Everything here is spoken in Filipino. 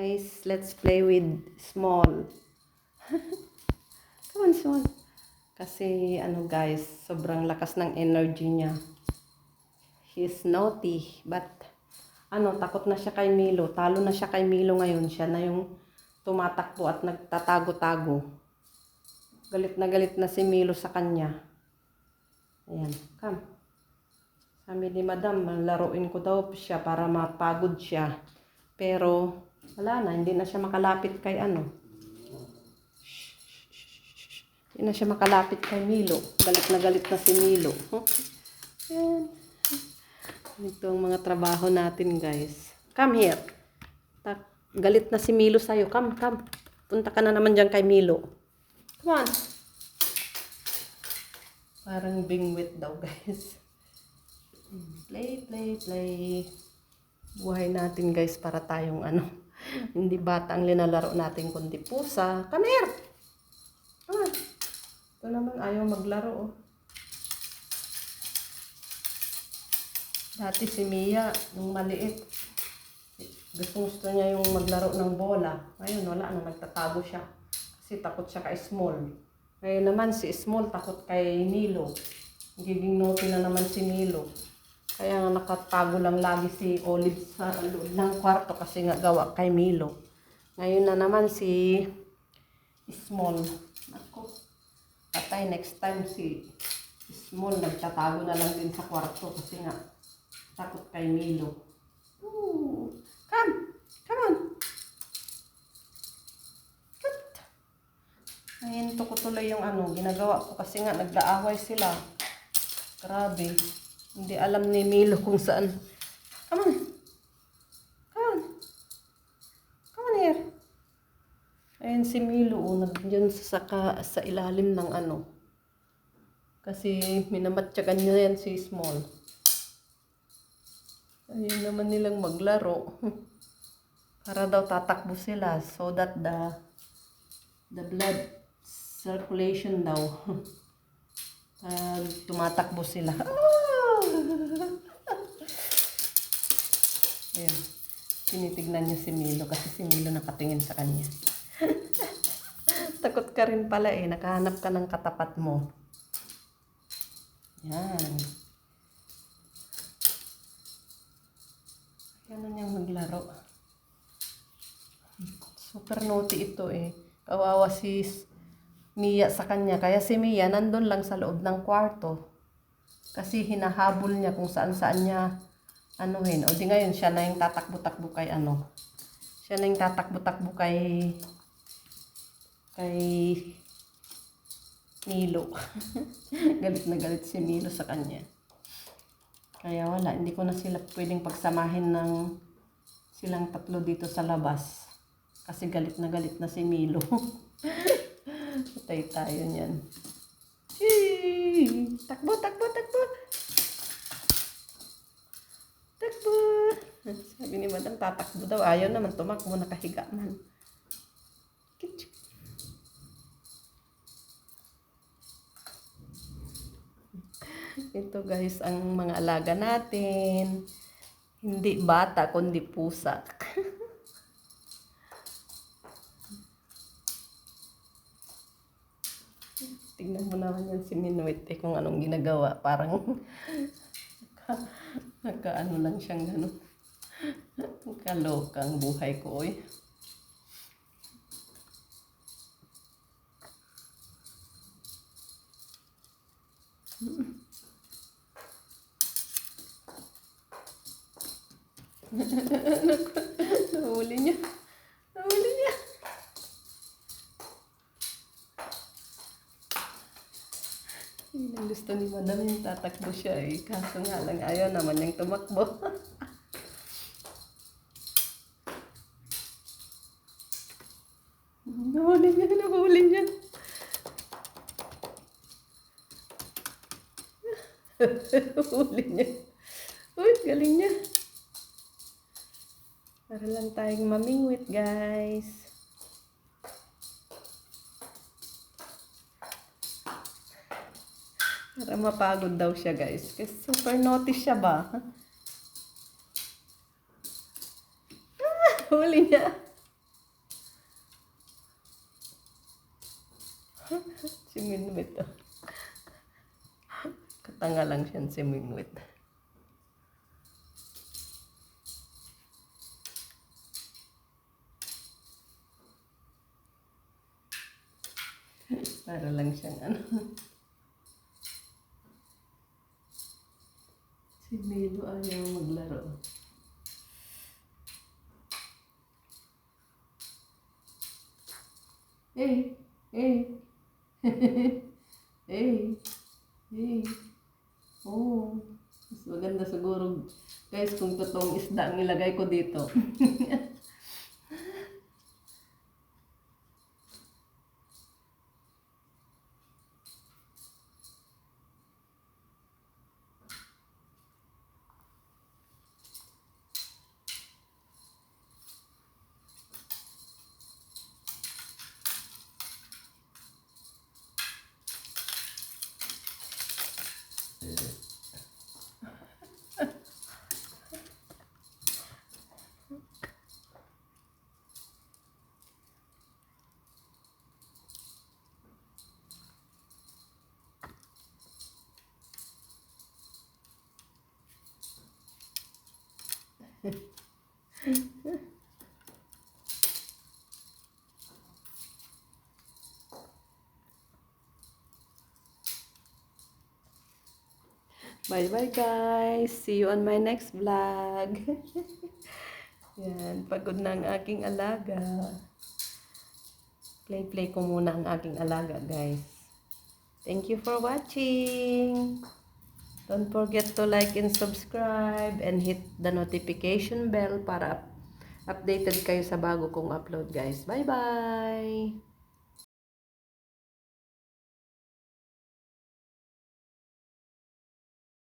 Guys, let's play with small. Come on, small. Kasi ano guys, sobrang lakas ng energy niya. He's naughty, but takot na siya kay Milo. Talo na siya kay Milo ngayon. Siya na yung tumatakbo at nagtatago-tago. Galit na si Milo sa kanya. Ayan, come. Sabi ni Madam, laruin ko daw siya para mapagod siya. Pero wala na, hindi na siya makalapit kay Hindi na siya makalapit kay Milo. Galit na si Milo. Ayan. Ito ang mga trabaho natin, guys. Come here. Galit na si Milo sa'yo. Come. Punta ka na naman dyan kay Milo. Come on. Parang bingwit daw, guys. Play. Buhay natin, guys, para tayong hindi bata ang linalaro natin, kundi pusa. Come here. Come on. Ito naman, ayaw maglaro, oh. Dati si Mia, nung maliit, gusto niya yung maglaro ng bola. Ngayon, wala na, nagtatago siya. Kasi takot siya kay Small. Ngayon naman, si Small takot kay Milo. Giging naughty na naman si Milo. Kaya nakatago lang lagi si Olive sa loob ng kwarto kasi nga gawa kay Milo. Ngayon na naman si Small. Ako, patay next time si Small nagtatago na lang din sa kwarto kasi nga takot kay Milo. Ooh, come on. Ngayon to ko tuloy yung ginagawa ko kasi nga nagdaaway sila. Grabe. Hindi alam ni Milo kung saan. Come on here. Ayun si Milo, nandiyan sa ilalim ng Kasi minamatyagan niya yan si Small. Ayun naman nilang maglaro. Para daw tatakbo sila so that the blood circulation daw. Tumatakbo sila. Ayan. Tinitignan niya si Milo kasi si Milo nakatingin sa kanya. Takot ka rin pala eh. Nakahanap ka ng katapat mo. Yan. Kaya niyang maglaro. Super naughty ito eh. Kawawa si Mia sa kanya. Kaya si Mia nandun lang sa loob ng kwarto. Kasi hinahabol niya kung saan niya O di ngayon siya na yung tatakbo-takbo kay Siya na yung tatakbo-takbo kay Milo. Galit na galit si Milo sa kanya. Kaya wala, hindi ko na sila pwedeng pagsamahin ng silang tatlo dito sa labas. Kasi galit na si Milo. Patay tayo niyan. Takbo. Sabi ni Madam, tatakbo daw. Ayaw naman tumakbo, nakahiga man. Ito guys, ang mga alaga natin. Hindi bata, kundi pusa. Tignan mo naman yan si Minuit kung anong ginagawa. Parang nagkaano lang siyang gano'n. Kalokang buhay ko eh. Nahuli niya. Yun ang gusto ni Madam, yung tatakbo siya eh. Kaso nga lang, ayaw naman yung tumakbo. Nahuli niya. Huli niya. Uy, galing niya. Para lang tayong mamingwit, guys. Para mapagod daw siya, guys. Kasi super naughty siya ba? Huli niya. Si Minwit. Oh. Katanga lang siya si Minwit. Para lang siyang ano. Si Milo ayaw maglaro. Eh, eh. Eh, eh. Oh, mas maganda siguro guys kung totoong isda ang ilagay ko dito. Bye bye guys. See you on my next vlog. Yan, pagod na ang aking alaga. Play ko muna ang aking alaga guys. Thank you for watching. Don't forget to like and subscribe and hit the notification bell para updated kayo sa bago kong upload guys. Bye bye!